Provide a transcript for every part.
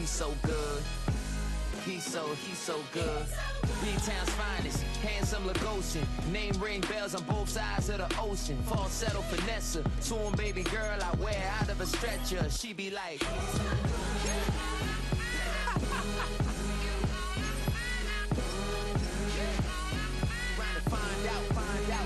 He's so good. He's so good. B-Town's finest, handsome Lagosian. Name ring bells on both sides of the ocean. Falsetto finesse, to him baby girl I wear out of a stretcher. She be like, trying to find out.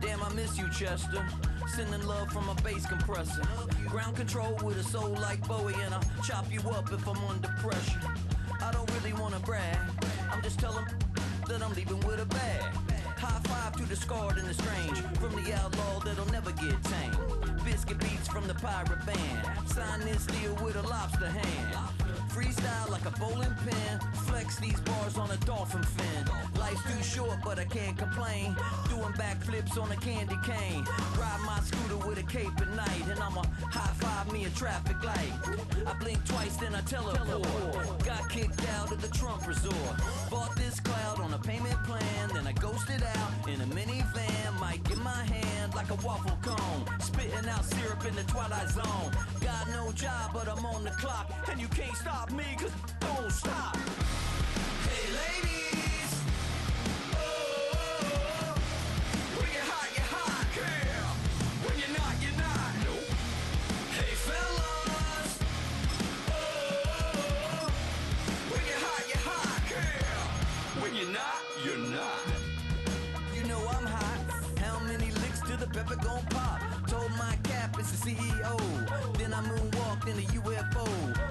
Damn, I miss you, Chester. Sending love from a bass compressor. Ground control with a soul like Bowie, and I'll chop you up if I'm under pressure. I don't really wanna brag, I'm just telling that I'm leaving with a bag. High five to the scarred and the strange, from the outlaw that'll never get tamed. Biscuit beats from the pirate band, sign this deal with a lobster hand. Freestyle like a bowling pin, flex these bars on a dolphin fin. Life's too short but I can't complain, doing backflips on a candy cane. Ride my scooter with a cape at night, and I'ma high five me a traffic light. I blink twice then I teleport, got kicked out of the Trump resort. Bought this cloud on a payment plan, then I ghosted out in a minivan. Mic in my hand like a waffle cone, spitting out syrup in the twilight zone. Got no job but I'm on the clock, and you can't stop me cause don't stop. Hey ladies, oh, when you're hot, girl. When you're not, nope. Hey fellas, oh, when you're hot, girl. When you're not, you're not. You know I'm hot. How many licks till the pepper gon' pop? Told my cap it's the CEO. Then I moonwalked in a UFO.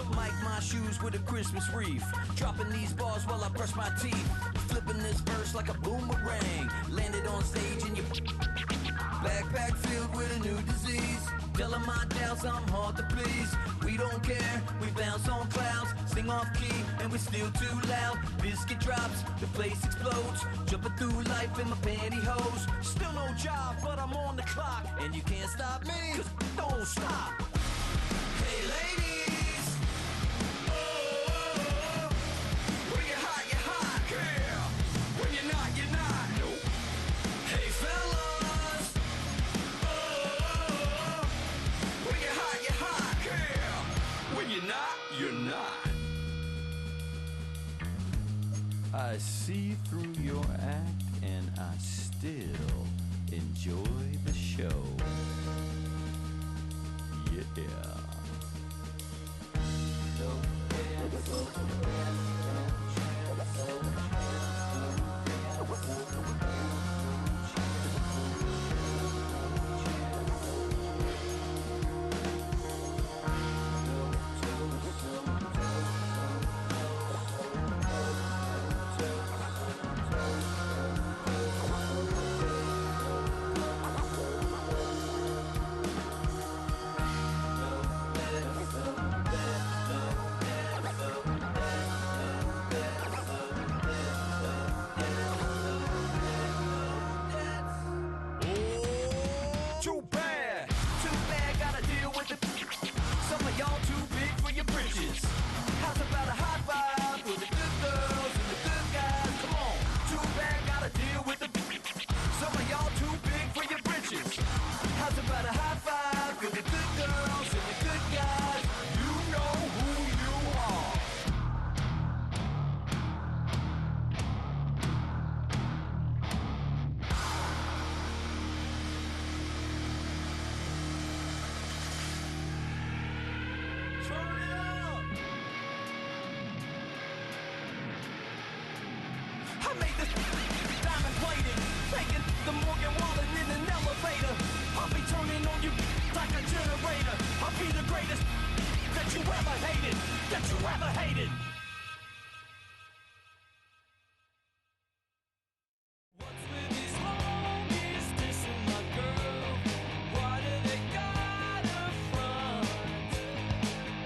Mic my shoes with a Christmas wreath. Dropping these bars while I brush my teeth. Flipping this verse like a boomerang. Landed on stage in your backpack filled with a new disease. Telling my doubts I'm hard to please. We don't care, we bounce on clouds. Sing off key and we're still too loud. Biscuit drops, the place explodes. Jumping through life in my pantyhose. Still no job but I'm on the clock, and you can't stop me cause don't stop. Hey ladies, oh, when you're hot, girl. When you're not, nope. Hey fellas, oh, when you're hot, girl. When you're not, you're not. I see through your act and I still enjoy the show. Yeah.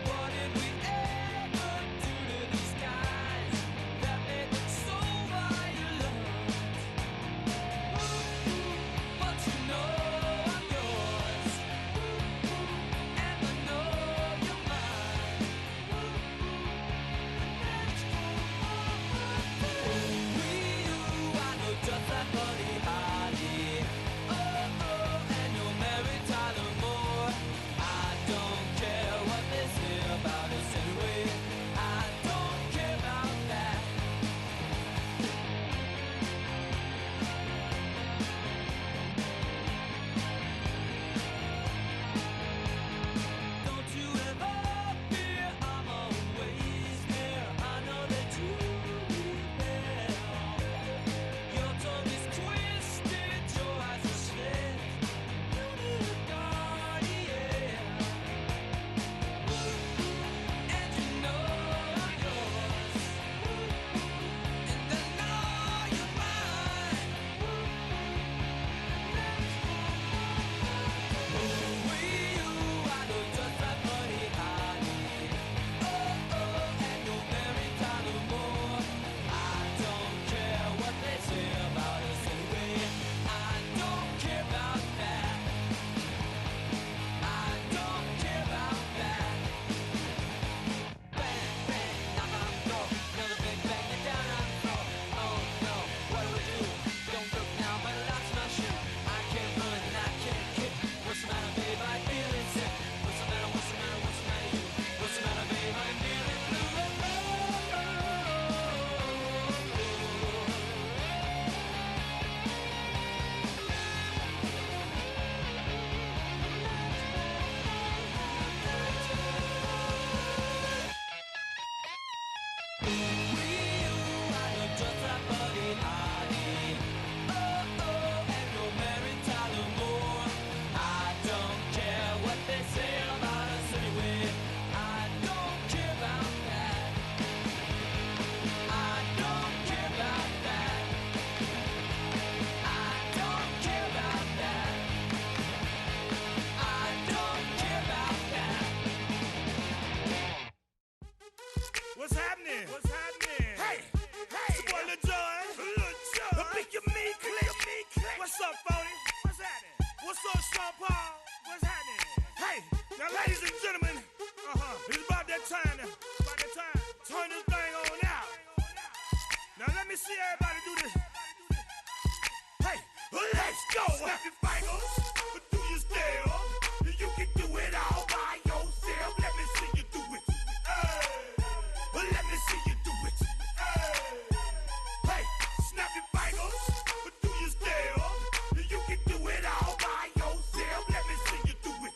What on, Paul. What's happening? Hey, now, ladies and gentlemen, it's about that time. Turn this thing on out. Now, let me see everybody do this. Hey, let's go. Snap your fingers, but do you still? You can do it all by yourself. Let me see you do it. Let me see you do it. Hey, snap your fingers, but do you still? You can do it all by yourself. Let me see you do it.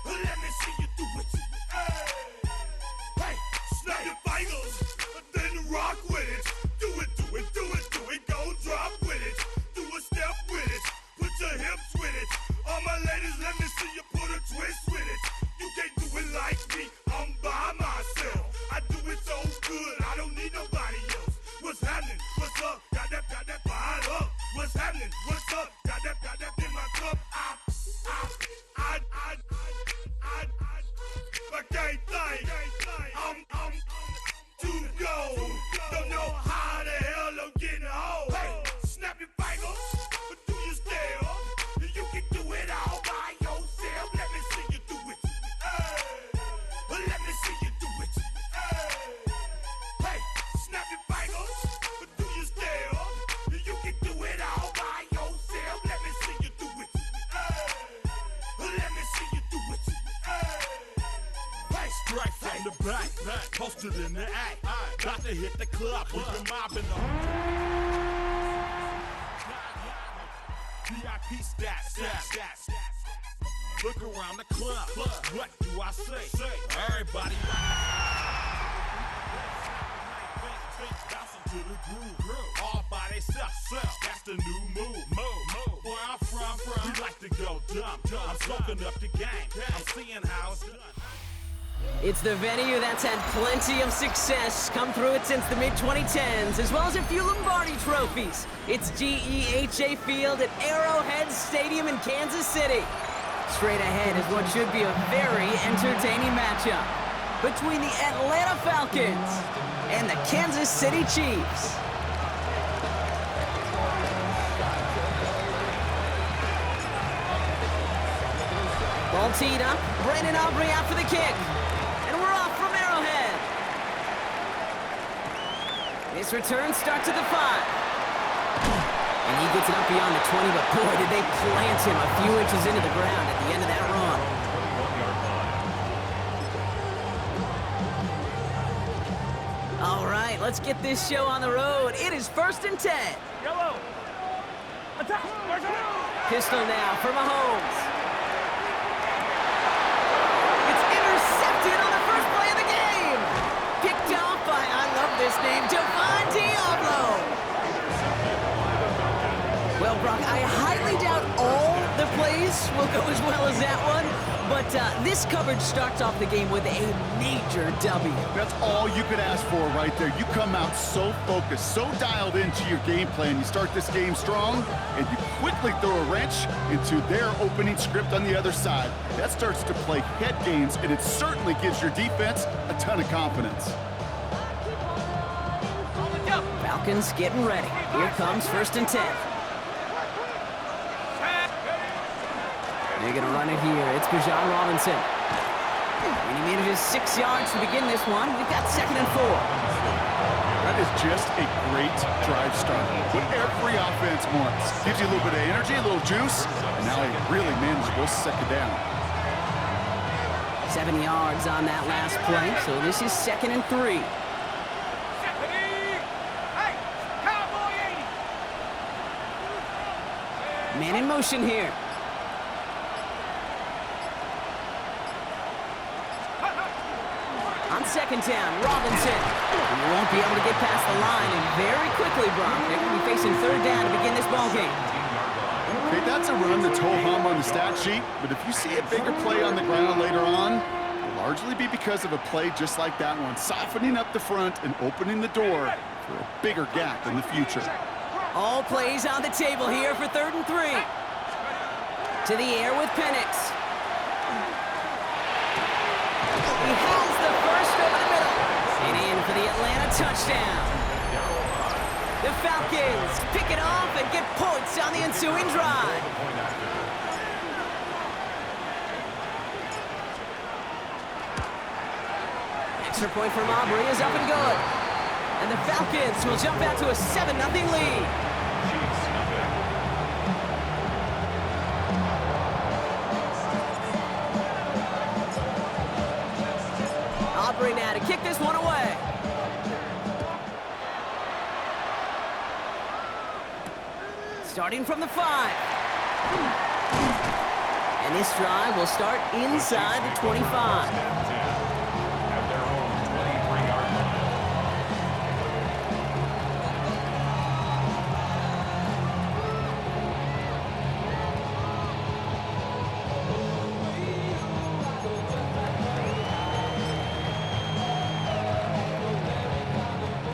Let me see you do it. Hey, snap your fingers, then rock with it. Do it, do it, do it, do it. Go drop with it. Do a step with it. Put your hips with it. All my ladies, let me see you put a twist with it. You can't do it like me. I'm by myself. I do it so good. I don't need nobody else. What's happening? What's up? Got that fired up. What's happening? What's up? Got that in my cup. I can't think. I'm too go. Don't know how the hell I'm getting home. Hey, snap your fingers, but do you still? You can do it all by yourself. Let me see you do it. Let me see you do it. Hey, snap your fingers, but do you still? You can do it all by yourself. Let me see you do it. Let me see you do it. Hey, Straight from the back, posted in the act. Got to hit the club with the mob in the VIP stats. Look around the club. What do I say? Everybody bouncing to the groove. All by themselves. That's the new move. Where I'm from, we like to go dumb. I'm soaking up the game. I'm seeing how it's done. It's the venue that's had plenty of success, come through it since the mid-2010s, as well as a few Lombardi trophies. It's GEHA Field at Arrowhead Stadium in Kansas City. Straight ahead is what should be a very entertaining matchup between the Atlanta Falcons and the Kansas City Chiefs. Ball teed up, Brandon Aubrey out for the kick. And we're off from Arrowhead. This return starts at the 5. And he gets it up beyond the 20, but boy, did they plant him a few inches into the ground at the end of that run. All right, let's get this show on the road. It is 1st and 10. yellow. Attack. Pistol now for Mahomes. It's intercepted on the first play of the game. Picked off by, I love this name, Devon Diablo. Well, Brock, I highly doubt all the plays will go as well as that one, but this coverage starts off the game with a major W. That's all you could ask for right there. You come out so focused, so dialed into your game plan. You start this game strong, and you quickly throw a wrench into their opening script on the other side. That starts to play head games, and it certainly gives your defense a ton of confidence. Falcons getting ready. Here comes 1st and 10. They're going to run it here. It's Bijan Robinson. And he manages 6 yards to begin this one. We've got 2nd and 4. That is just a great drive start. What every offense wants. Gives you a little bit of energy, a little juice, and now a really manageable 2nd down. 7 yards on that last play, so this is 2nd and 3. Man in motion here. On 2nd down, Robinson. He won't be able to get past the line, and very quickly, Brock, they're going to be facing 3rd down to begin this ballgame. Okay, that's a run that's ho-hum on the stat sheet, but if you see a bigger play on the ground later on, it'll largely be because of a play just like that one, softening up the front and opening the door for a bigger gap in the future. All plays on the table here for 3rd and 3. To the air with Penix. He has the first over the middle. And in for the Atlanta touchdown. The Falcons pick it off and get points on the ensuing drive. Extra point from Aubrey is up and good. And the Falcons will jump out to a 7-0 lead. Aubrey now to kick this one away. Starting from the 5. And this drive will start inside the 25.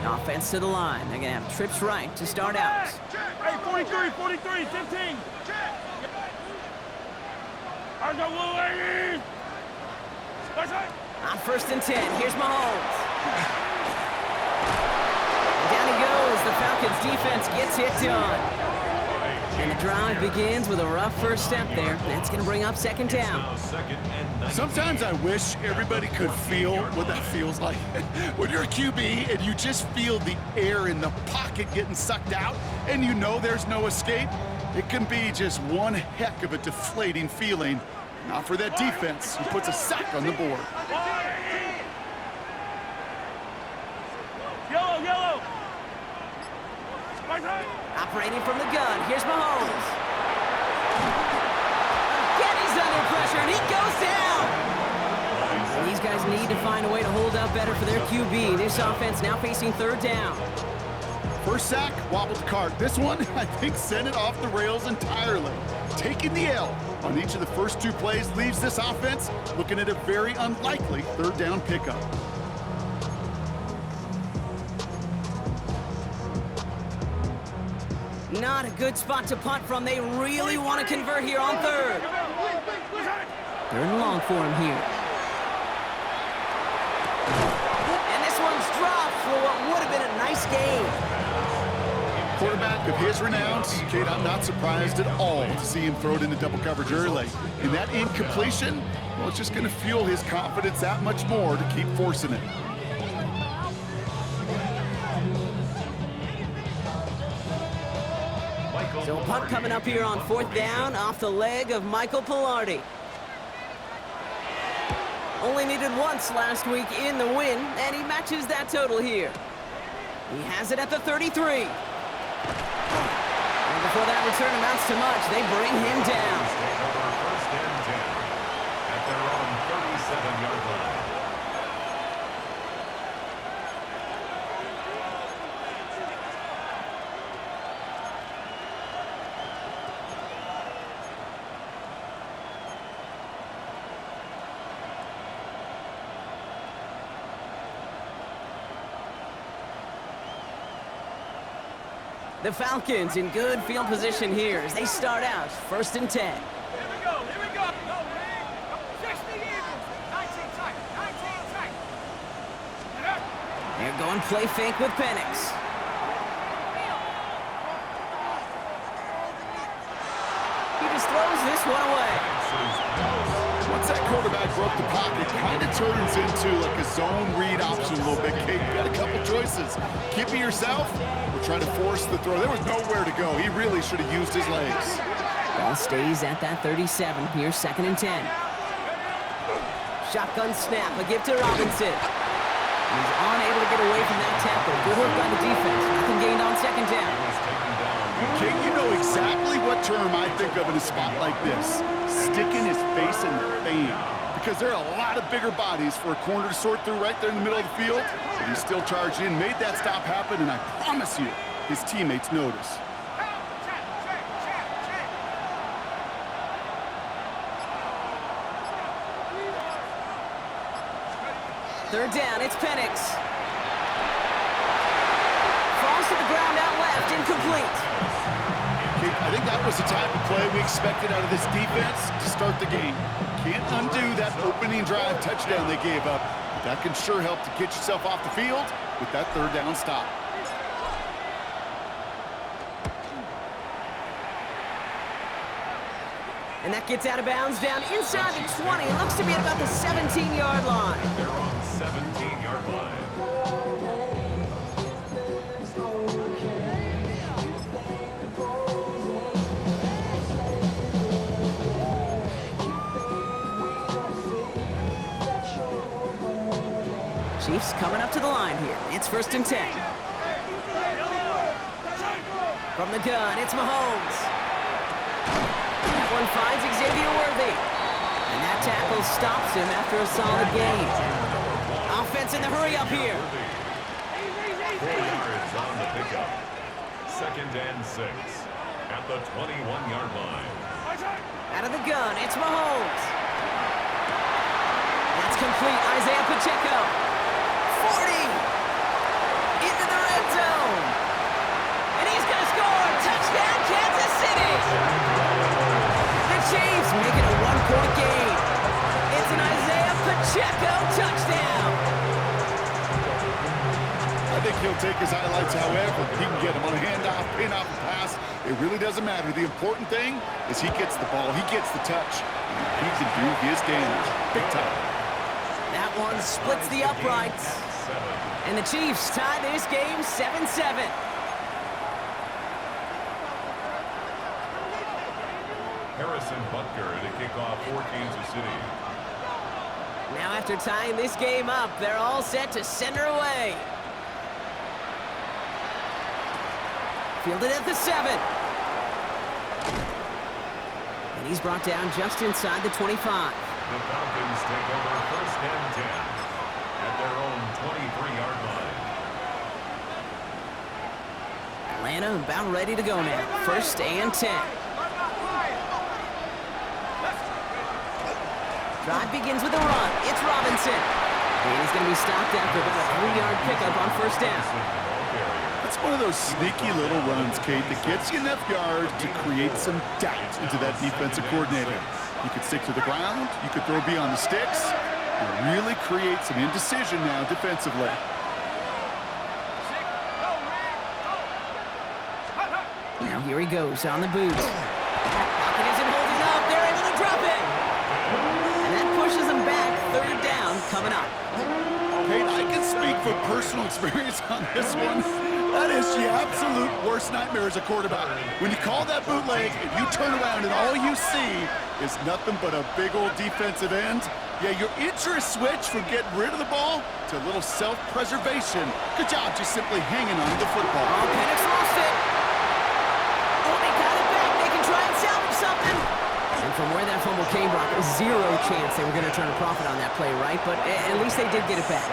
Offense to the line. They're going to have trips right to start out. Hey, 43, 15. On 1st and 10, here's Mahomes. Down he goes. The Falcons defense gets it done. And the drive begins with a rough first step there. That's going to bring up 2nd down. Sometimes I wish everybody could feel what that feels like. When you're a QB and you just feel the air in the pocket getting sucked out and you know there's no escape, it can be just one heck of a deflating feeling. Not for that defense, who puts a sack on the board. Yellow. Operating from the gun, here's Mahomes. Again, he's under pressure, and he goes down. These guys need to find a way to hold up better for their QB. This offense now facing 3rd down. First sack, wobbled the cart. This one, I think, sent it off the rails entirely. Taking the L on each of the first 2 plays leaves this offense looking at a very unlikely 3rd down pickup. Not a good spot to punt from. They really want to convert here on 3rd. 3rd and long for him here. And this one's dropped for what would have been a nice game. Quarterback of his renown, Kate, I'm not surprised at all to see him throw it into double coverage early. And that incompletion, well, it's just going to fuel his confidence that much more to keep forcing it. So a punt coming up here on 4th down off the leg of Michael Pilardi. Only needed once last week in the win, and he matches that total here. He has it at the 33. And before that return amounts to much, they bring him down. First and 10 at their own 37-yard line. The Falcons in good field position here as they start out 1st and 10. Here we go. No, 60 Eagles. 19 tight. They're going play fake with Penix. He just throws this one away. Once that quarterback broke the pocket, kind of turns into like a zone read option a little bit. Kate, you got a couple choices. Keep it yourself or try to force the throw. There was nowhere to go. He really should have used his legs. Ball stays at that 37. Here's 2nd and 10. Shotgun snap, a give to Robinson. He's unable to get away from that tackle. Good work by the defense. Nothing gained on 2nd down. Kate, you know exactly what term I think of in a spot like this. Sticking his face in the fan. Because there are a lot of bigger bodies for a corner to sort through right there in the middle of the field. But he still charged in, made that stop happen, and I promise you, his teammates notice. 3rd down, it's Penix. Falls to the ground out left, incomplete. I think that was the type of play we expected out of this defense to start the game. Can't undo that opening drive touchdown they gave up, but that can sure help to get yourself off the field with that 3rd down stop. And that gets out of bounds down inside the 20. It looks to be at about the 17-yard line. They're on the 17-yard line. Chiefs coming up to the line here. It's 1st and 10. From the gun, it's Mahomes. That one finds Xavier Worthy. And that tackle stops him after a solid gain. Offense in the hurry up here. 4 yards on the pickup. 2nd and 6 at the 21-yard line. Out of the gun, it's Mahomes. That's complete. Isaiah Pacheco. 40. Into the red zone. And he's going to score. Touchdown, Kansas City. The Chiefs make it a 1-point game. It's an Isaiah Pacheco touchdown. I think he'll take his highlights however he can get him on a handoff, pin-off, pass. It really doesn't matter. The important thing is he gets the ball, he gets the touch, and he can do his damage big time. That one splits the uprights. And the Chiefs tie this game 7-7. Harrison Butker to kick off for Kansas City. Now after tying this game up, they're all set to send her away. Fielded at the 7. And he's brought down just inside the 25. The Falcons take over 1st and 10 at their own 23-yard line. Atlanta about ready to go now. 1st and 10. Drive begins with a run. It's Robinson. And he's going to be stopped after about a 3-yard pickup on 1st down. That's one of those sneaky little runs, Kate, that gets you enough yards to create some doubt into that defensive coordinator. You could stick to the ground, you could throw beyond the sticks, and really create some indecision now defensively. Now here he goes on the boot. Pocket isn't holding up. They're able to drop it. And that pushes him back. 3rd down coming up. Kate, I can speak from personal experience on this one. That is the absolute worst nightmare as a quarterback. When you call that bootleg and you turn around and all you see is nothing but a big old defensive end, yeah, your interest switch from getting rid of the ball to a little self-preservation. Good job just simply hanging on to the football. Oh, Penix lost it. Oh, they got it back. They can try and salvage something. And from where that fumble came, Brock, zero chance they were going to turn a profit on that play, right? But at least they did get it back.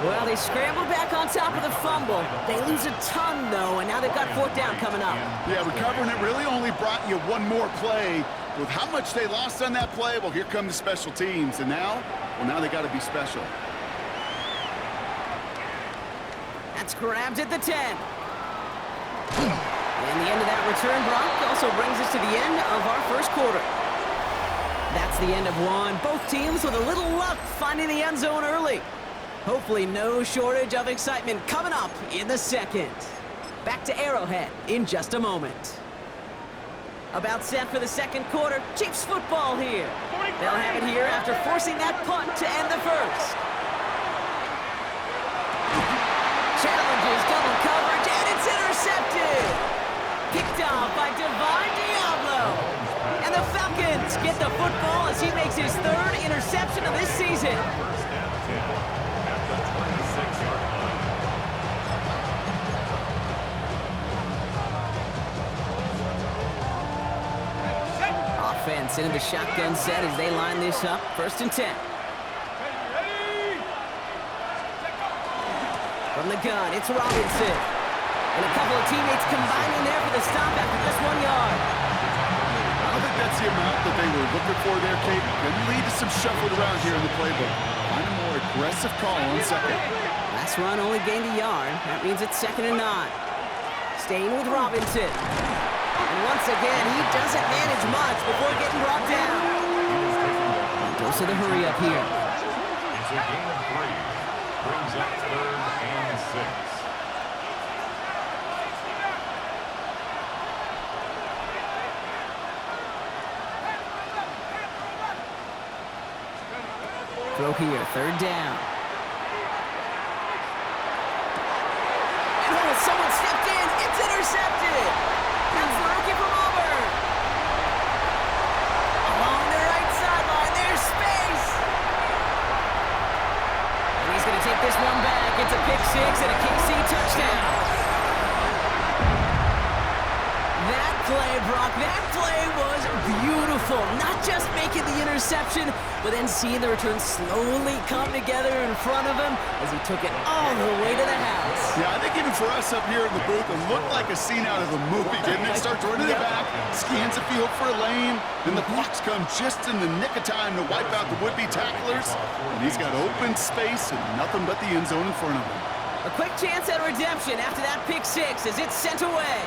Well, they scrambled back on top of the fumble. They lose a ton, though, and now they've got 4th down coming up. Yeah, recovering it really only brought you one more play. With how much they lost on that play, well, here come the special teams. And now, well, now they got to be special. That's grabbed at the 10. And the end of that return, Brock, also brings us to the end of our 1st quarter. That's the end of one. Both teams with a little luck finding the end zone early. Hopefully no shortage of excitement coming up in the 2nd. Back to Arrowhead in just a moment. About set for the 2nd quarter. Chiefs football here. They'll have it here after forcing that punt to end the 1st. Challenges double coverage, and it's intercepted. Picked off by Divine Diablo. And the Falcons get the football as he makes his 3rd interception of this season. 1st and 10 at the 26-yard line. Offense into the shotgun set as they line this up. 1st and 10. From the gun, it's Robinson. And a couple of teammates combining there for the stop after just 1 yard. I don't think that's the amount that they were looking for there, Kate. Can lead to some shuffling around here in the playbook. Find a more aggressive call on 2nd. Last run only gained a yard. That means it's 2nd and 9. Staying with Robinson. And once again, he doesn't manage much before getting brought down. Dose of the hurry up here. It's a gain of 3. Brings up 3rd and 6. Throw here, third down. And oh, someone stepped in. It's intercepted. That's the rookie from Auburn. Along the right sideline, there's space. And he's going to take this one back. It's a pick six and a KC touchdown. That play, Brock, that play was beautiful. Not just making the interception, but then seeing the return slowly come together in front of him as he took it all the way to the house. Yeah, I think even for us up here in the booth, it looked like a scene out of a movie, didn't it? Starts running the back, scans the field for a lane, then the blocks come just in the nick of time to wipe out the would-be tacklers, and he's got open space and nothing but the end zone in front of him. A quick chance at redemption after that pick six as it's sent away.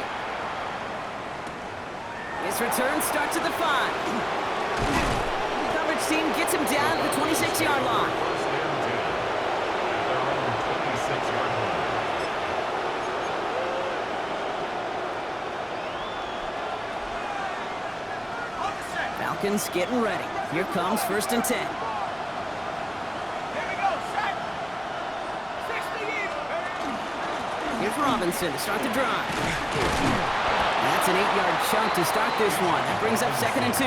His return starts at the 5. The coverage team gets him down at the 26-yard line. First and 10 at their own 26-yard line. Falcons getting ready. Here comes first and 10. Here's Robinson to start the drive. That's an 8-yard chunk to start this one. That brings up second and 2.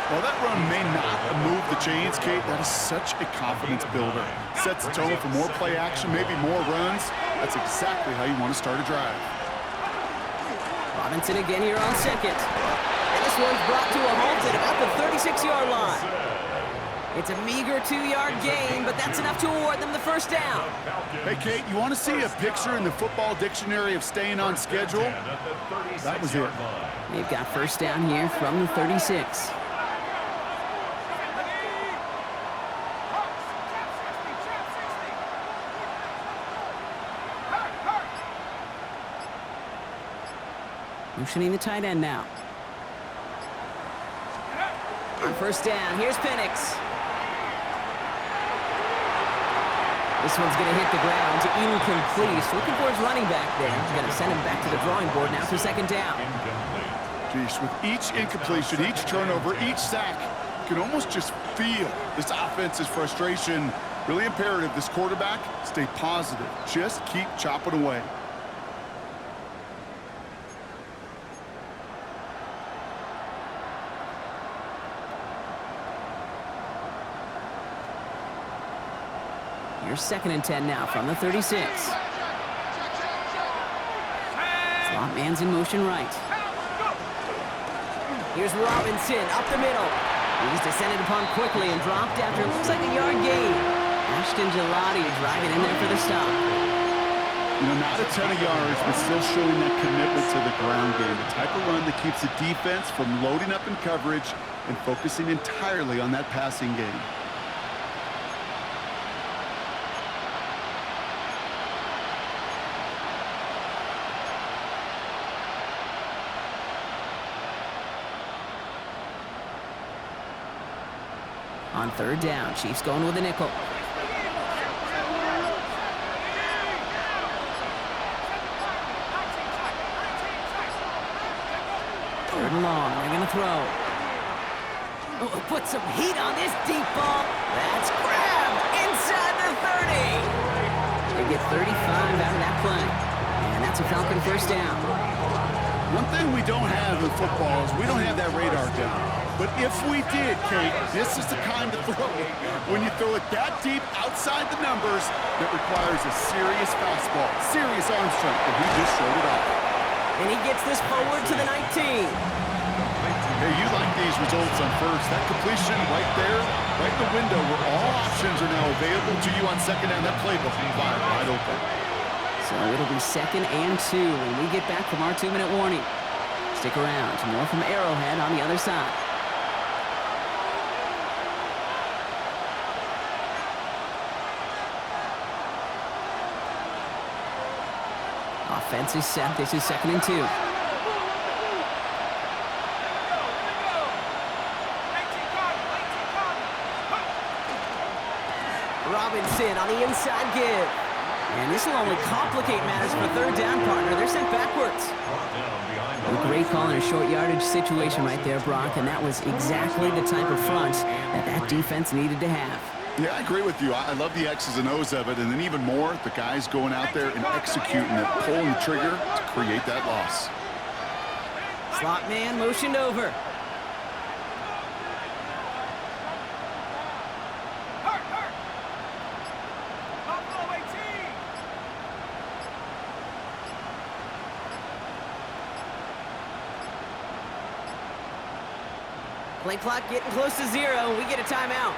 While that run may not move the chains, Kate, that is such a confidence builder. Sets the tone for more play action, maybe more runs. That's exactly how you want to start a drive. Robinson again here on second. And this one's brought to a halt at about the 36-yard line. It's a meager 2-yard gain, but that's enough to award them the first down. Hey, Kate, you want to see a picture in the football dictionary of staying on schedule? That was it. They've got first down here from the 36. Motioning the tight end now. On first down, here's Penix. This one's going to hit the ground to incomplete. He's looking for his running back there. He's going to send him back to the drawing board now for second down. Geez, with each incompletion, each turnover, each sack, you can almost just feel this offense's frustration. Really imperative, this quarterback, stay positive. Just keep chopping away. Here's second and 10 now from the 36. Slot man's in motion right. Here's Robinson up the middle. He's descended upon quickly and dropped after it looks like a yard gain. Ashton Gelati driving in there for the stop. You know, not a ton of yards, but still showing that commitment to the ground game. The type of run that keeps the defense from loading up in coverage and focusing entirely on that passing game. On third down, Chiefs going with a nickel. Third and long, they're going to throw. Oh, put some heat on this deep ball. That's grabbed inside the 30. They get 35 out of that play. And that's a Falcon first down. One thing we don't have in football is we don't have that radar gun. But if we did, Kate, this is the kind of throw. When you throw it that deep outside the numbers, that requires a serious fastball, serious arm strength, and he just showed it off. And he gets this forward to the 19. Hey, you like these results on first. That completion right there, right in the window where all options are now available to you on second down. That playbook is wide open. So it'll be second and 2 when we get back from our 2-minute warning. Stick around. More from Arrowhead on the other side. Offense is set. This is second and 2. Robinson on the inside give. And this will only complicate matters for third down, partner. They're sent backwards. A great call in a short yardage situation right there, Brock, and that was exactly the type of front that defense needed to have. Yeah, I agree with you. I love the X's and O's of it, and then even more, the guys going out there and executing it, pulling the trigger to create that loss. Slot man motioned over. Play clock getting close to 0. We get a timeout.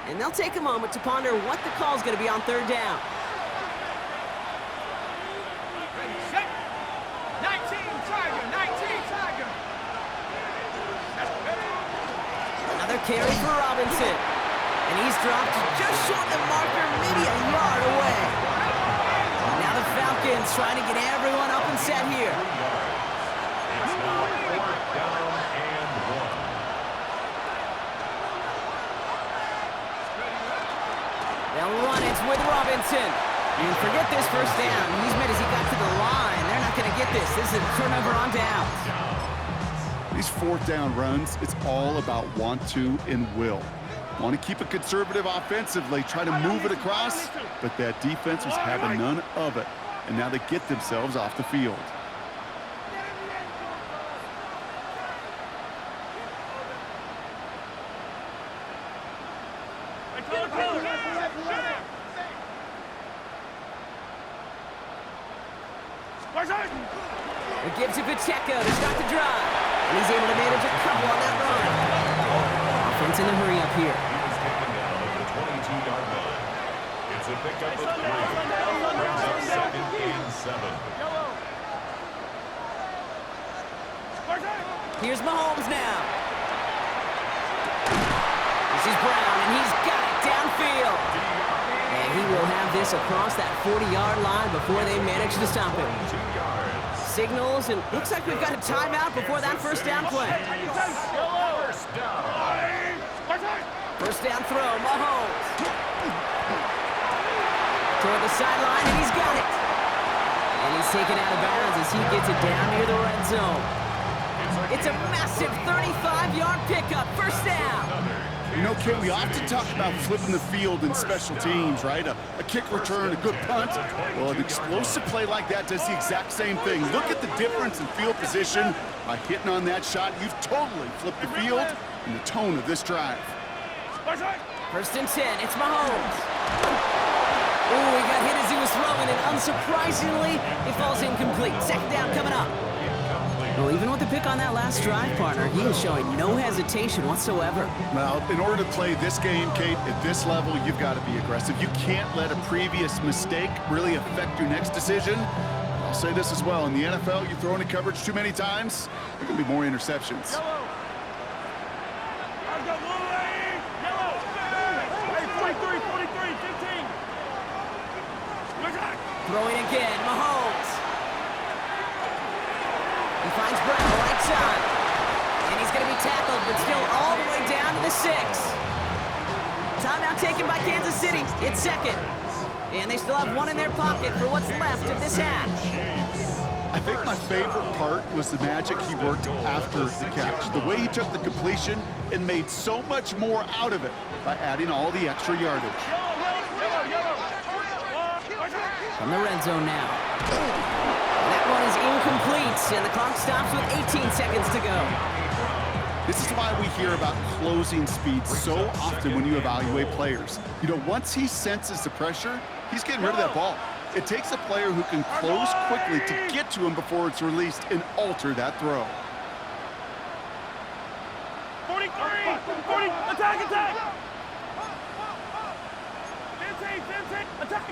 And they'll take a moment to ponder what the call's going to be on third down. Ready, set. 19 Tiger. Another carry for Robinson. And he's dropped just short of the marker, maybe a yard away. Now the Falcons trying to get everyone up and set here. It's now 4th down and 1. They'll run it with Robinson. And forget this first down. He's made as he got to the line. They're not going to get this. This is a turnover on downs. These 4th down runs, it's all about want to and will. Want to keep it conservative offensively, try to move it across, but that defense was having none of it. And now they get themselves off the field. It gives to Pacheco to start the drive. And he's able to manage a couple on that run. Offense in a hurry up here. He was taken down at the 22-yard line. It's a pickup of 3. Brings up 2nd and 7. Here's Mahomes now. This is Brown, and he's got it downfield. And he will have this across that 40-yard line before they manage to stop him. 2 yards. Signals, and looks like we've got a timeout before that first down play. First down. First down throw, Mahomes. Toward the sideline, and he's got it. And he's taken out of bounds as he gets it down near the red zone. It's a massive 35-yard pickup, first down. You know, Ken, we often talk about flipping the field in special teams, right? A kick return, a good punt. Well, an explosive play like that does the exact same thing. Look at the difference in field position. By hitting on that shot, you've totally flipped the field and the tone of this drive. First and 10, it's Mahomes. Ooh, he got hit as he was throwing, and unsurprisingly, it falls incomplete. Second down coming up. Well, even with the pick on that last drive, partner, he is showing no hesitation whatsoever. Well, in order to play this game, Kate, at this level, you've got to be aggressive. You can't let a previous mistake really affect your next decision. I'll say this as well. In the NFL, you throw into coverage too many times, there can be more interceptions. Throwing again, Mahomes. He finds Brown right side. And he's going to be tackled, but still all the way down to the 6. Timeout taken by Kansas City. It's second. And they still have one in their pocket for what's left of this half. I think my favorite part was the magic he worked after the catch. The way he took the completion and made so much more out of it by adding all the extra yardage. From the red zone now. That one is incomplete, and the clock stops with 18 seconds to go. This is why we hear about closing speed so often when you evaluate players. You know, once he senses the pressure, he's getting rid of that ball. It takes a player who can close quickly to get to him before it's released and alter that throw. 43! 40! Attack! 15!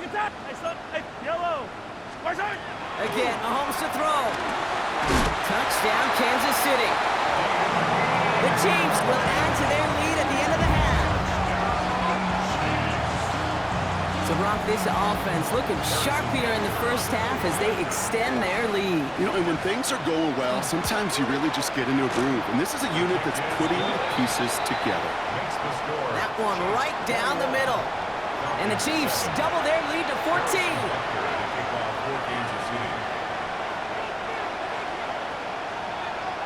Attack! Hey, yellow! Again, Mahomes to throw. Touchdown, Kansas City. The Chiefs will add to their lead at the end of the half. So, Brock, this offense looking sharp here in the first half as they extend their lead. You know, and when things are going well, sometimes you really just get into a groove. And this is a unit that's putting the pieces together. That one right down the middle. And the Chiefs double their lead to 14.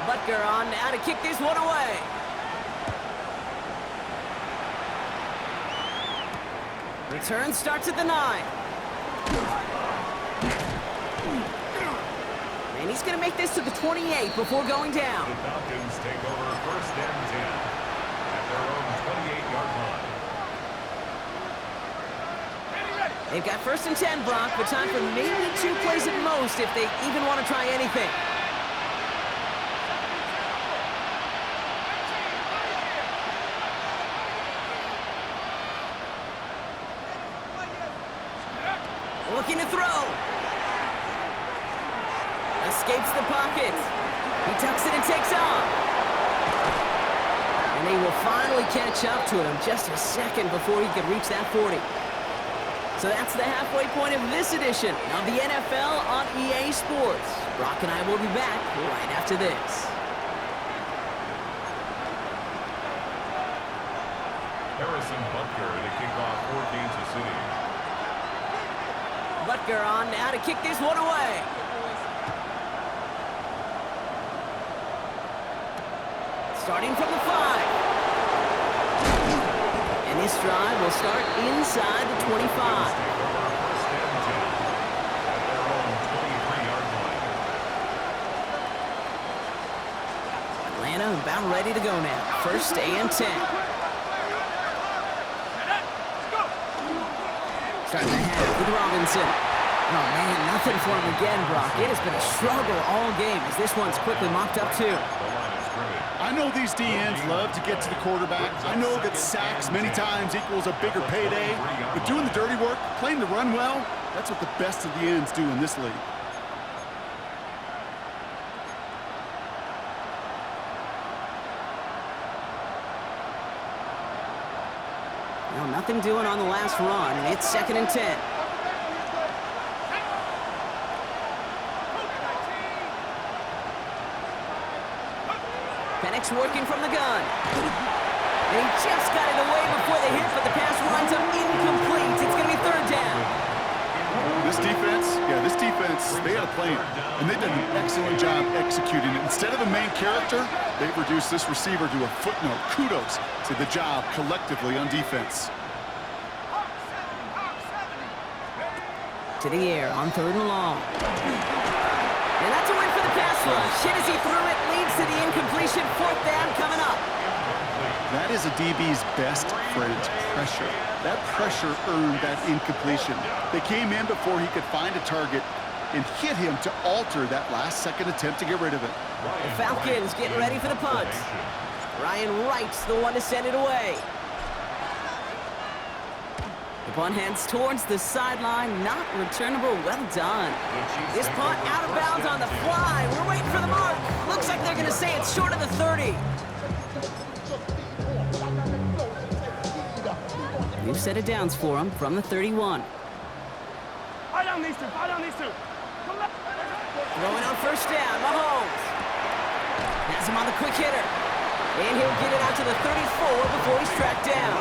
Butker on now to kick this one away. Return starts at the 9. And he's going to make this to the 28 before going down. The Falcons take over first and 10 at their own 28-yard line. They've got first and 10, Brock, but time for maybe 2 plays at most if they even want to try anything. Looking to throw. Escapes the pocket. He tucks it and takes off. And they will finally catch up to him just a second before he could reach that 40. So that's the halfway point of this edition of the NFL on EA Sports. Brock and I will be back right after this. Harrison Butker to kick off for Kansas City. Butker on now to kick this one away. Starting from the 5. And this drive will start inside the 25. Atlanta about ready to go now. First and 10. Starting the half with Robinson. Oh, man, nothing for him again, Brock. It has been a struggle all game as this one's quickly mopped up, too. I know these DNs love to get to the quarterback. I know that sacks many times equals a bigger payday. But doing the dirty work, playing the run well, that's what the best of the ends do in this league. Well, nothing doing on the last run, and it's second and 10. Penix working from the gun. And he just got it away before the hit, but the pass winds up incomplete. It's going to be third down. This defense, they had a plan, and they've done an excellent job executing it. Instead of a main character, they've reduced this receiver to a footnote. Kudos to the job collectively on defense. To the air on third and long. And that's a win for the pass rush. Hit as he threw it, leads to the incompletion. Fourth down coming up. That is a DB's best friend, pressure. That pressure earned that incompletion. They came in before he could find a target and hit him to alter that last-second attempt to get rid of it. The Falcons getting ready for the punt. Ryan Wright's the one to send it away. The punt heads towards the sideline, not returnable. Well done. This punt out of bounds on the fly. We're waiting for the mark. Looks like they're going to say it's short of the 30. New set of downs for him from the 31. Fight on these two. Come on. Throwing on first down, Mahomes. Has him on the quick hitter. And he'll get it out to the 34 before he's tracked down.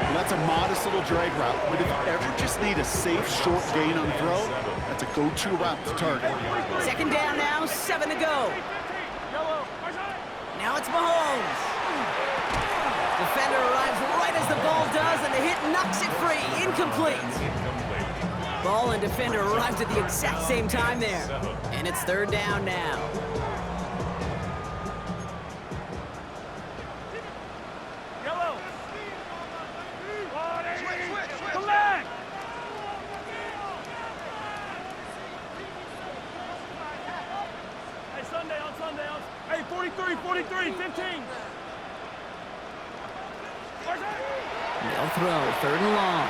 Well, that's a modest little drag route, but if you ever just need a safe, short gain on the throw, that's a go-to route to target. Second down now, 7 to go. Now it's Mahomes. Defender arrives right as the ball does, and the hit knocks it free. Incomplete. Ball and defender arrived at the exact same time there. And it's third down now. Come back. Hey, Sunday on. Hey, 43, 15. They'll throw, third and long.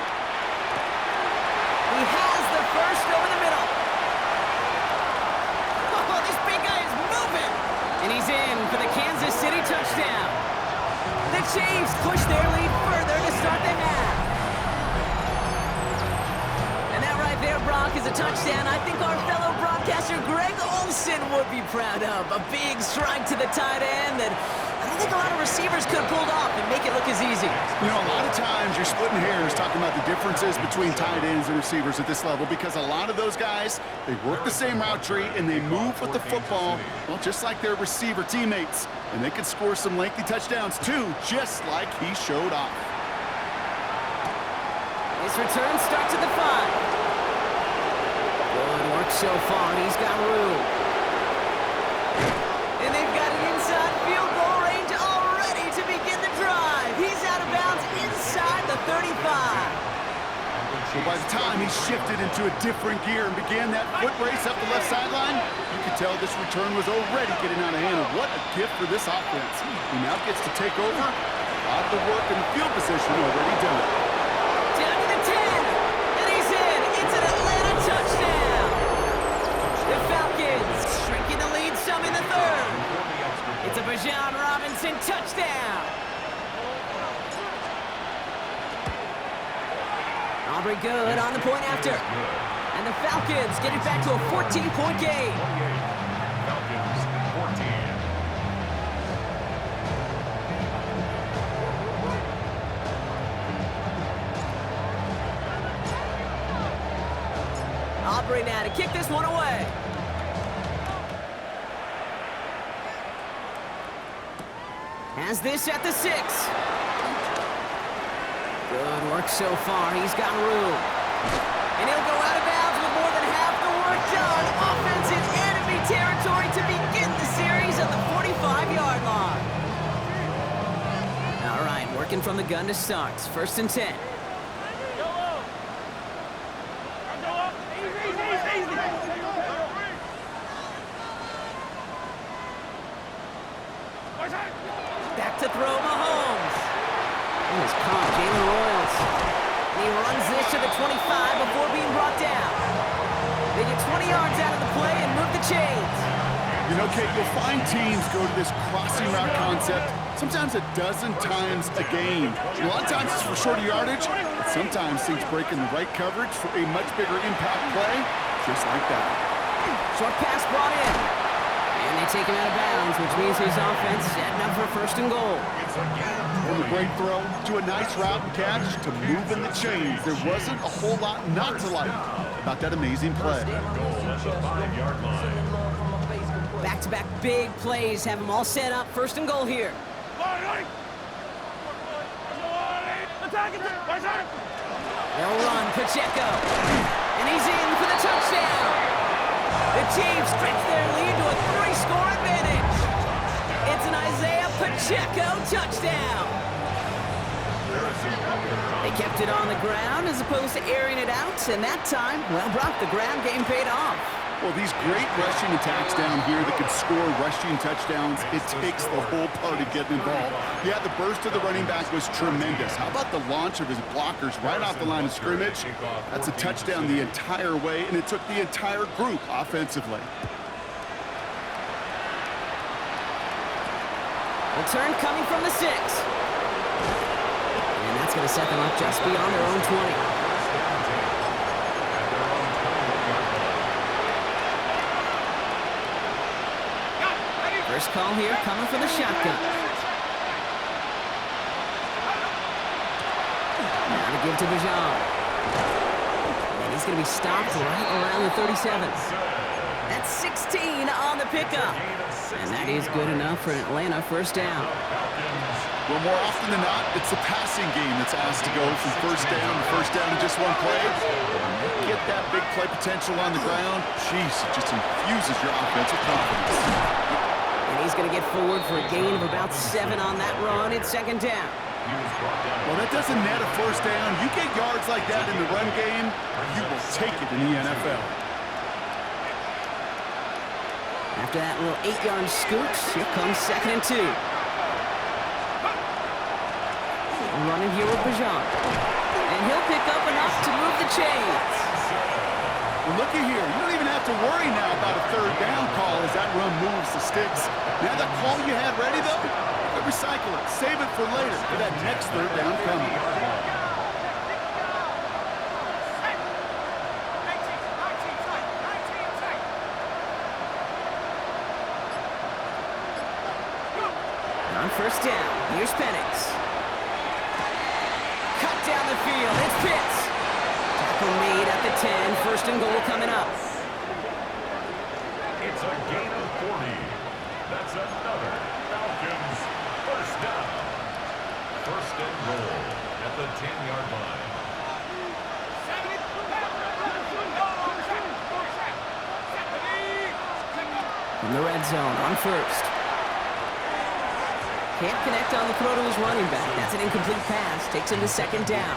He has the first over the middle. Oh, this big guy is moving. And he's in for the Kansas City touchdown. The Chiefs push their lead further to start the half. And that right there, Brock, is a touchdown. I think our fellow broadcaster Greg Olson would be proud of. A big strike to the tight end that I don't think a lot of receivers could have pulled off and make it look as easy. You know, a lot of times you're splitting hairs talking about the differences between tight ends and receivers at this level because a lot of those guys, they work the same route tree and they move with the football, well, just like their receiver teammates. And they can score some lengthy touchdowns too, just like he showed off. His return starts at the 5. Good work so far. He's got room. And they've got an inside field goal range already to begin the drive. He's out of bounds inside the 35. Well, by the time he shifted into a different gear and began that foot race up the left sideline, you could tell this return was already getting out of hand. And what a gift for this offense. He now gets to take over. A lot of the work in the field position already done. Down to the 10. And he's in. It's an Atlanta touchdown. The Falcons shrinking the lead some in the 3rd. It's a Bijan Robinson touchdown. Aubrey good on the point after. And the Falcons get it back to a 14-point game. Falcons 14. Aubrey now to kick this one away. Has this at the 6. Good work so far. He's got room. And he'll go out of bounds with more than half the work done. Offensive enemy territory to begin the series at the 45-yard line. All right, working from the gun to start. 1st and 10. Back to throw Mahomes. And he's caught Jalen Royals. And he runs this to the 25 before being brought down. They get 20 yards out of the play and move the chains. You know, Kate, you'll find teams go to this crossing route concept sometimes a dozen times a game. A lot of times it's for shorter yardage, but sometimes things break in the right coverage for a much bigger impact play, just like that. Short pass brought in. And they take him out of bounds, which means his offense setting up for 1st and goal. From a great throw to a nice route and catch to moving the chains, there wasn't a whole lot not to like about that amazing play. Goal at the 5-yard line. Back-to-back big plays have them all set up. 1st and goal here. They'll run Pacheco. And he's in for the touchdown. The Chiefs stretch their lead to a 3-score advantage. It's an Isaiah Pacheco touchdown. They kept it on the ground as opposed to airing it out, and that time, well, Brock, the ground game paid off. Well, these great rushing attacks down here that can score rushing touchdowns, it takes the whole party getting involved. Yeah, the burst of the running back was tremendous. How about the launch of his blockers right off the line of scrimmage? That's a touchdown the entire way, and it took the entire group offensively. Return coming from the 6. And that's going to set them up just beyond their own 20. First call here coming from the shotgun. Now to give to Bijan. And he's going to be stopped right around the 37. That's 16 on the pickup. And that is good enough for an Atlanta 1st down. Well, more often than not, it's the passing game that's asked to go from 1st down to 1st down in just one play. Get that big play potential on the ground. Jeez, it just infuses your offensive confidence. And he's going to get forward for a gain of about 7 on that run. It's 2nd down. Well, that doesn't net a 1st down. You get yards like that in the run game, you will take it in the NFL. After that little 8-yard scoot, here comes 2nd and 2. Running here with Bijan. And he'll pick up enough to move the chains. Well, looky here. You don't even have to worry now about a 3rd down call as that run moves the sticks. Now that call you had ready, though, you can recycle it. Save it for later for that next 3rd down coming. On first down, here's Penix. Cut down the field, it's Pitts. Tackle made at the 10, first and goal coming up. It's a gain of 40. That's another Falcons first down. First and goal at the 10-yard line. In the red zone on first. Can't connect on the throw to his running back. That's an incomplete pass. Takes him to second down.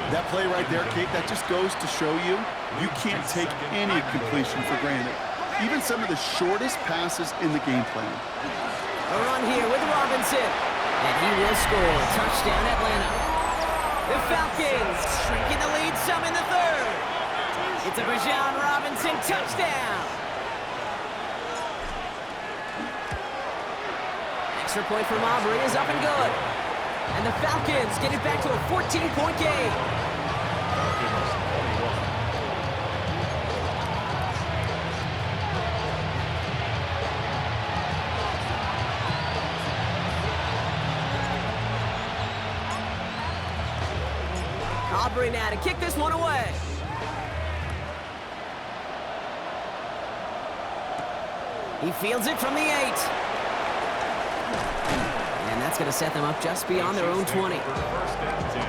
That play right there, Kate, that just goes to show you, you can't take any completion for granted. Even some of the shortest passes in the game plan. A run here with Robinson. And he will score. Touchdown, Atlanta. The Falcons shrinking the lead some in the third. It's a Bijan Robinson touchdown. Extra point from Aubrey is up and good. And the Falcons get it back to a 14-point game. Aubrey now to kick this one away. He fields it from the 8. And that's going to set them up just beyond their own 20. First and 10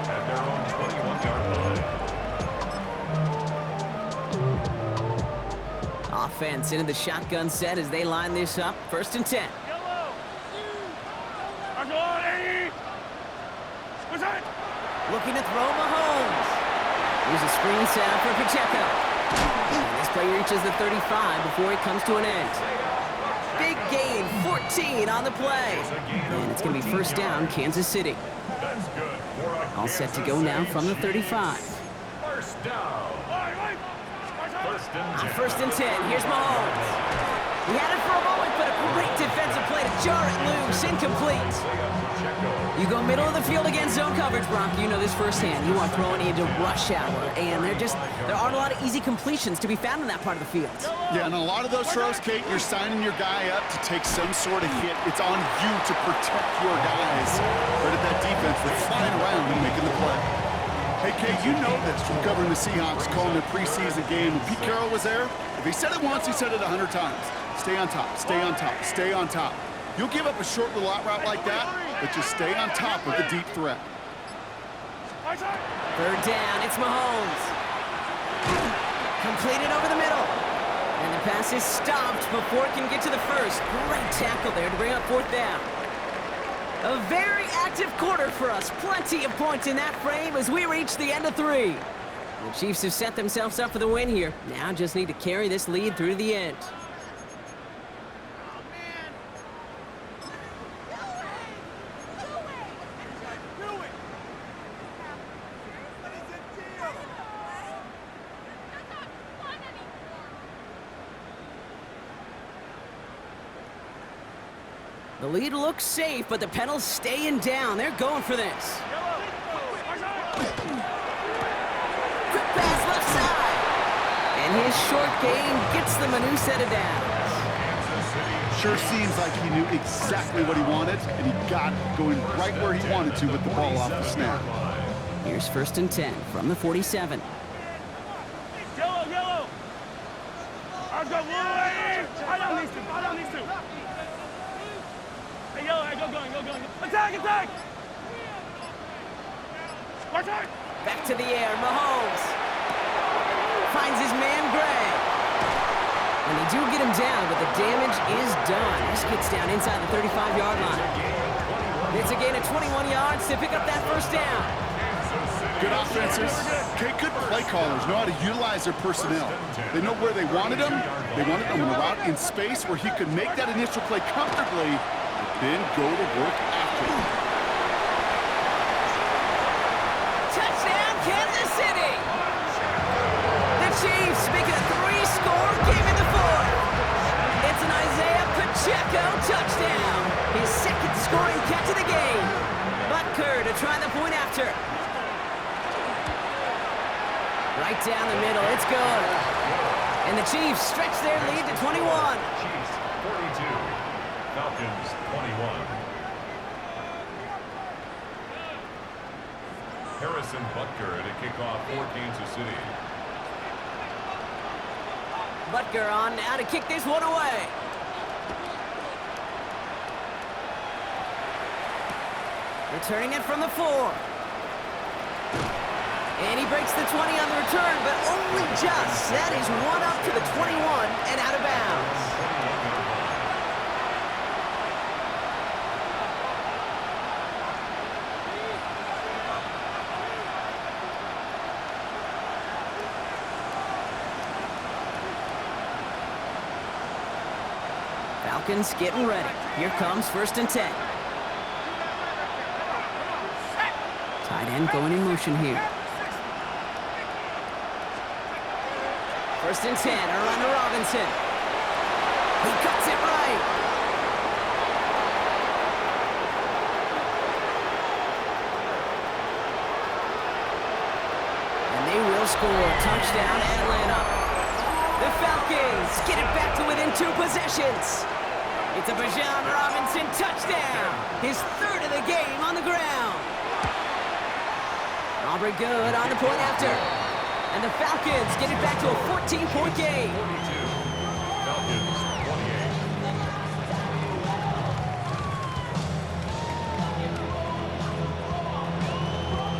at their own 21-yard line. Offense into the shotgun set as they line this up. First and 10. Looking to throw Mahomes. Here's a screen set up for Pacheco. And this play reaches the 35 before it comes to an end. Big gain, 14 on the play. And it's going to be first down, Kansas City. That's good. All set to go now from the 35. First down. On first and 10, here's Mahomes. He had it for a moment, but a great defensive play to jar it loose, incomplete. You go middle of the field against zone coverage, Brock. You know this firsthand. You are throwing into rush hour, and there aren't a lot of easy completions to be found in that part of the field. Yeah, and a lot of those throws, Kate, you're signing your guy up to take some sort of hit. It's on you to protect your guys. But at that defense, they're flying around and making the play. Hey, Kate, you know this from covering the Seahawks, calling their preseason game. When Pete Carroll was there, if he said it once, he said it 100 times. Stay on top, stay on top, stay on top. You'll give up a short little out route like that, but just stay on top of the deep threat. Third down, it's Mahomes. Completed over the middle. And the pass is stopped before it can get to the first. Great tackle there to bring up fourth down. A very active quarter for us. Plenty of points in that frame as we reach the end of 3. The Chiefs have set themselves up for the win here. Now just need to carry this lead through to the end. The lead looks safe, but the pedals staying down. They're going for this. Quick pass left side. And his short game gets them a new set of downs. Sure seems like he knew exactly what he wanted, and he got it, going right where he wanted to with the ball off the snap. Here's first and 10 from the 47. Yellow. I've got Willie. I don't need to. Hey, yellow, go going. Attack. Watch out. Back to the air, Mahomes. Finds his man, Gray. And they do get him down, but the damage is done. This gets down inside the 35-yard line. It's a gain of 21 yards to pick up that first down. Good offenses. Okay, good play callers know how to utilize their personnel. They know where they wanted him. They wanted him in a route in space where he could make that initial play comfortably, but then go to work after him. Touchdown, Kansas City! The Chiefs make it a 3-score game in the fourth. It's an Isaiah Pacheco touchdown. His second scoring catch of the game. Butker to try the point after. Right down the middle, it's good. And the Chiefs stretch their lead to 21. Chiefs 42, Falcons 21. Harrison Butker to kick off for Kansas City. Butker on now to kick this one away. Returning it from the 4. And he breaks the 20 on the return, but only just. That is one up to the 21 and out of bounds. Falcons getting ready. Here comes 1st and 10. Tight end going in motion here. 1st and 10, around to Robinson. He cuts it right. And they will score. Touchdown, Atlanta. The Falcons get it back to within 2 possessions. It's a Bijan Robinson touchdown. His 3rd of the game on the ground. Aubrey good on the point after. And the Falcons get it back to a 14-point game. 42. Falcons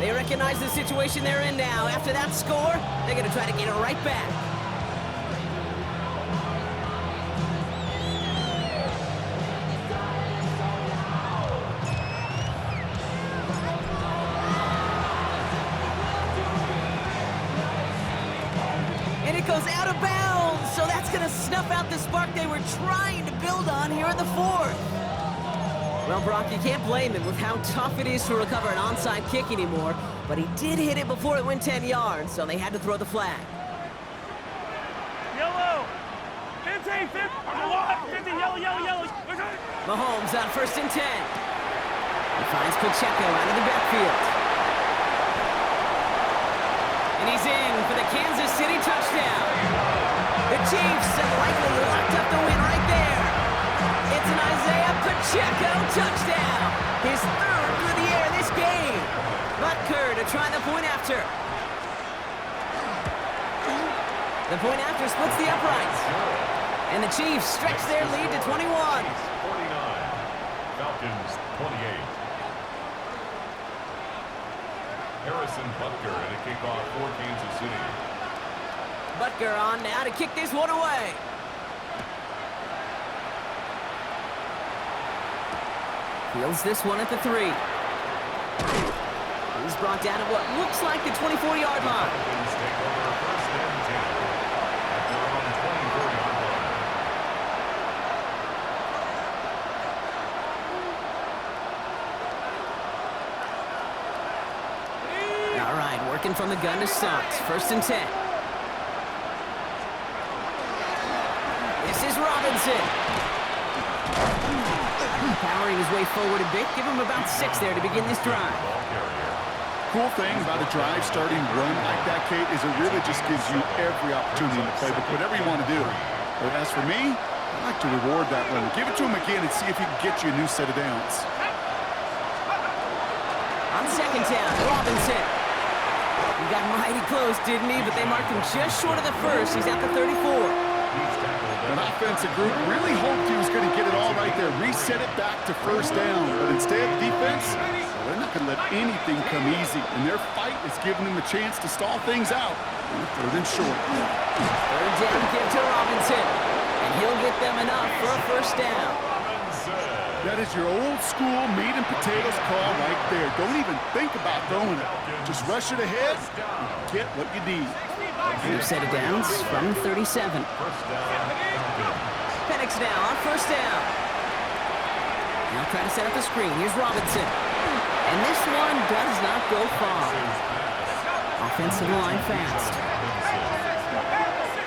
28. They recognize the situation they're in now. After that score, they're going to try to get it right back. Goes out of bounds, so that's going to snuff out the spark they were trying to build on here in the 4th. Well, Brock, you can't blame him with how tough it is to recover an onside kick anymore, but he did hit it before it went 10 yards, so they had to throw the flag. Yellow. 15, 50, yellow. Mahomes on 1st and 10. He finds Pacheco out of the backfield. And he's in for the Kansas City touchdown. The Chiefs have likely locked up the win right there. It's an Isaiah Pacheco touchdown. His 3rd through the air this game. Butker to try the point after. The point after splits the uprights. And the Chiefs stretch their lead to 21. 49. Falcons 28. Harrison Butker to kick off for Kansas City. Butker on now to kick this one away. Fields this one at the 3. He's brought down at what looks like the 24-yard line. Falcons take over 1st and 10 at their own 24-yard line. All right, working from the gun to start. 1st and 10. This is Robinson. Powering his way forward a bit. Give him about 6 there to begin this drive. Cool thing about a drive starting run like that, Kate, is it really just gives you every opportunity in the playbook, whatever you want to do. But as for me, I like to reward that run. Give it to him again and see if he can get you a new set of downs. On 2nd down, Robinson. He got mighty close, didn't he? But they marked him just short of the 1st. He's at the 34. An offensive group really hoped he was going to get it all right there, reset it back to 1st down. But instead, defense, they're not going to let anything come easy. And their fight is giving them a chance to stall things out. 3rd and short. 3rd down, give to Robinson. And he'll get them enough for a 1st down. That is your old school meat and potatoes call right there. Don't even think about throwing it. Just rush it ahead and get what you need. New set of downs from 37. Penix now on 1st down. Now trying to set up the screen. Here's Robinson. And this one does not go far. Offensive line fast.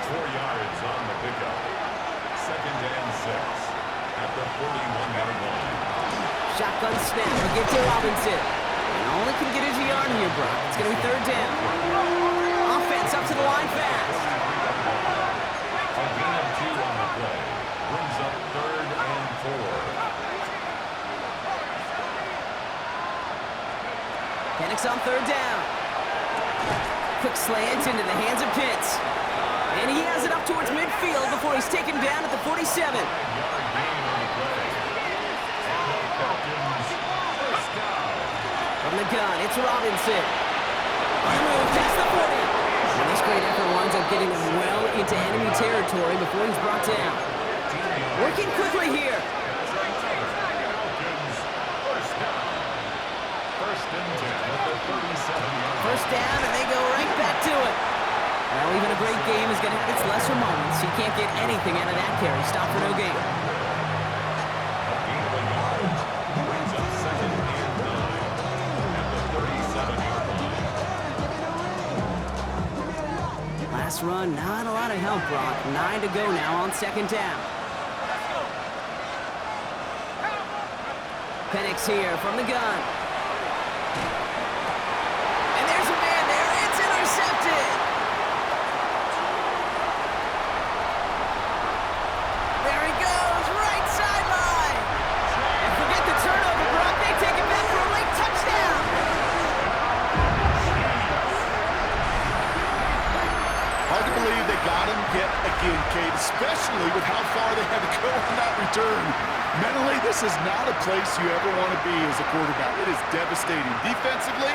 4 yards on the pickup. 2nd and 6 at the 41-yard line. Shotgun snap. We'll get to Robinson. And all he can get is a yard here, Brock. It's going to be 3rd down. Offense up to the line fast. A gain of 2 on the play. Brings up 3rd and 4. 6 on 3rd down. Quick slant into the hands of Pitts. And he has it up towards midfield before he's taken down at the 47. From the gun, it's Robinson. On the move, past the 40. And this great effort winds up getting him well into enemy territory before he's brought down. Working quickly here. First down, and they go right back to it. Well, even a great game is going to have its lesser moments. He can't get anything out of that carry. Stop for no gain. Last run, not a lot of help, Brock. 9 to go now on 2nd down. Penix here from the gun. And there's a man there. It's intercepted. There he goes, right sideline. And forget the turnover, Brock. They take it back for a late touchdown. Hard to believe they got him yet again, Kate, especially with how far they had to go on that return. Mentally, this is not a place you ever want to be as a quarterback. It is devastating. Defensively,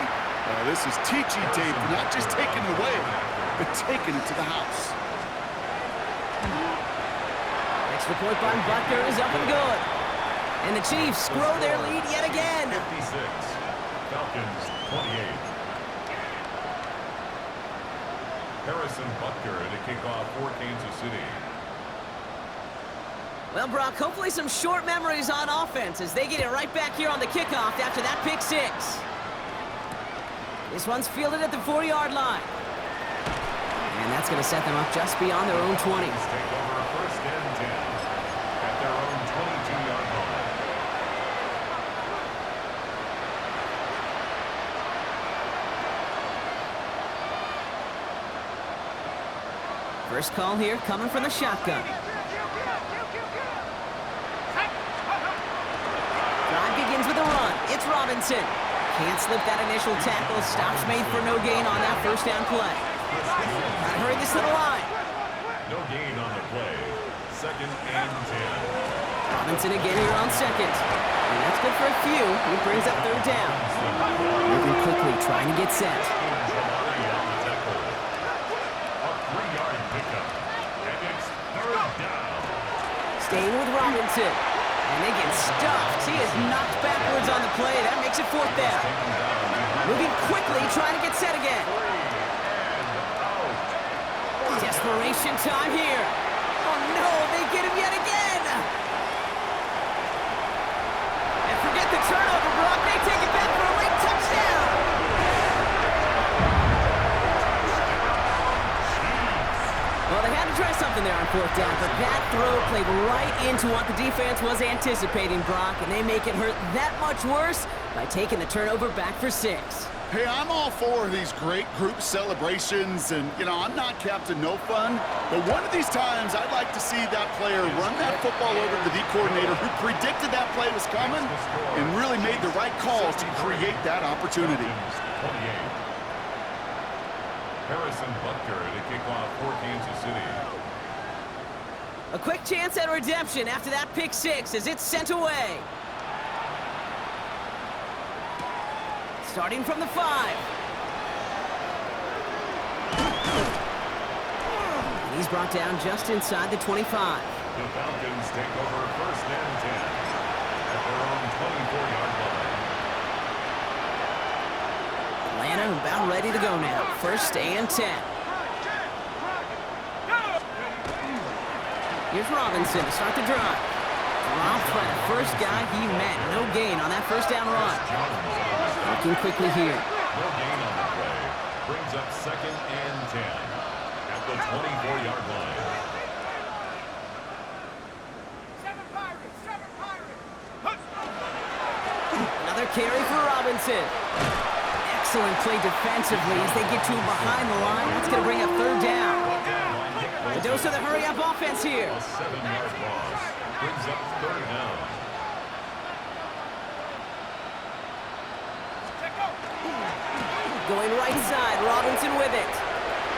this is teaching tape, not just taking it away, but taking it to the house. Extra point by Butker is up and good. And the Chiefs grow their lead yet again. 56, Falcons 28. Harrison Butker to kick off for Kansas City. Well, Brock, hopefully some short memories on offense as they get it right back here on the kickoff after that pick 6. This one's fielded at the 40-yard line. And that's going to set them up just beyond their own 20. Take over 1st and 10 at their own 22-yard line. First call here coming from the shotgun. Drive begins with a run. It's Robinson. Can't slip that initial tackle. Stops made for no gain on that 1st down play. Gotta hurry this to the line. No gain on the play. 2nd and 10. Robinson again here on 2nd. And that's good for a few. He brings up 3rd down. Moving quickly, trying to get set. Staying with Robinson. And they get stuffed. He is knocked backwards on the play. That makes it 4th down. Moving quickly, trying to get set again. Desperation time here. Oh no, they get him yet again. And forget the turnover, Brock. They take it back for a late touchdown. Well, they had to try something there on 4th down, but that throw played right into what the defense was anticipating, Brock, and they make it hurt that much worse by taking the turnover back for 6. Hey, I'm all for these great group celebrations, and, you know, I'm not Captain No Fun, but one of these times I'd like to see that player run that football over to the coordinator who predicted that play was coming and really made the right calls to create that opportunity. 28. Harrison Butker to kick off for Kansas City. A quick chance at redemption after that pick 6 as it's sent away. Starting from the 5. And he's brought down just inside the 25. The Falcons take over 1st and 10 at their own 24-yard line. Atlanta about ready to go now. 1st and 10. Here's Robinson to start the drive. Dropped by the first guy he met. No gain on that 1st down run. Working quickly here. No gain on the play. Brings up 2nd and 10 at the 24-yard line. Another carry for Robinson. Excellent play defensively as they get to him behind the line. That's going to bring up 3rd down. A dose of the hurry-up offense here. A 7-yard loss brings up 3rd down. Going right side, Robinson with it.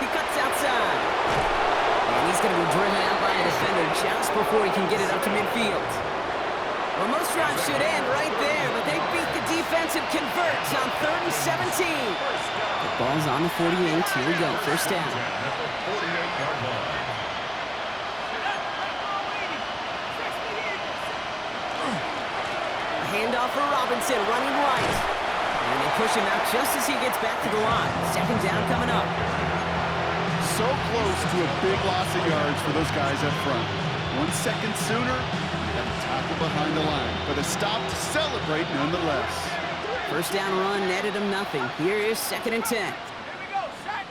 He cuts outside. And he's going to be driven out by a defender just before he can get it up to midfield. Well, most drives should end right there, but they beat the defense and converts on 3rd and 17. The ball's on the 48. Here we go, first down. A handoff for Robinson, running right. And they push him out just as he gets back to the line. Second down coming up. So close to a big loss of yards for those guys up front. 1 second sooner, and a tackle behind the line. But a stop to celebrate nonetheless. First down run netted him nothing. Here is 2nd and 10. Here we go, set.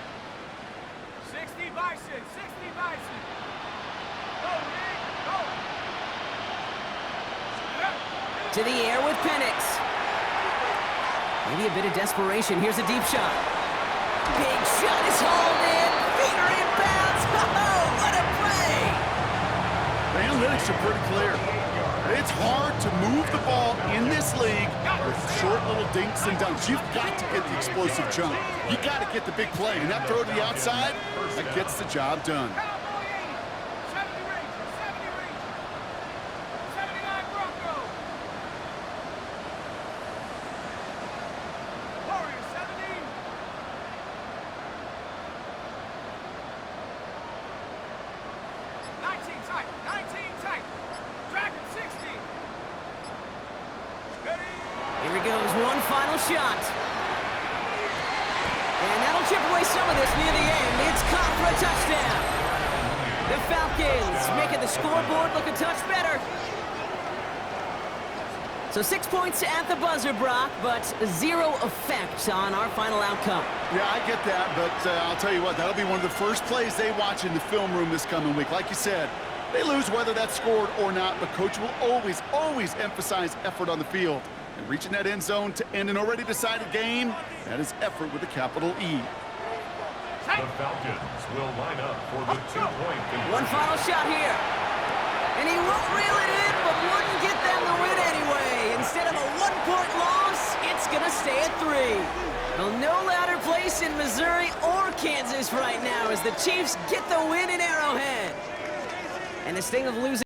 60 Bison, 60 Bison. Go, Nick, go. To the air with Penix. Maybe a bit of desperation. Here's a deep shot. Big shot is hauled in. Finger inbounds. Oh, what a play! The analytics are pretty clear. It's hard to move the ball in this league with short little dinks and dunks. You've got to get the explosive jump. You got to get the big play. And that throw to the outside, that gets the job done. 70 Rangers, 79 Broncos. Warriors, 70. 19 tight, 19 tight. Dragon 60. Ready? Here he goes, one final shot. And that'll chip away some of this near the end. It's caught for a touchdown. The Falcons making the scoreboard look a touch better. So 6 points at the buzzer, Brock, but 0 effect on our final outcome. Yeah, I get that, but I'll tell you what, that'll be one of the first plays they watch in the film room this coming week. Like you said, they lose whether that's scored or not, but Coach will always, always emphasize effort on the field. And reaching that end zone to end an already decided game, that is effort with a capital E. The Falcons will line up for the 2-point conversion. One final shot here. And he won't reel it in, but wouldn't get them the win anyway. Instead of a 1-point loss, it's going to stay at 3. Well, no louder place in Missouri or Kansas right now as the Chiefs get the win in Arrowhead. And the sting of losing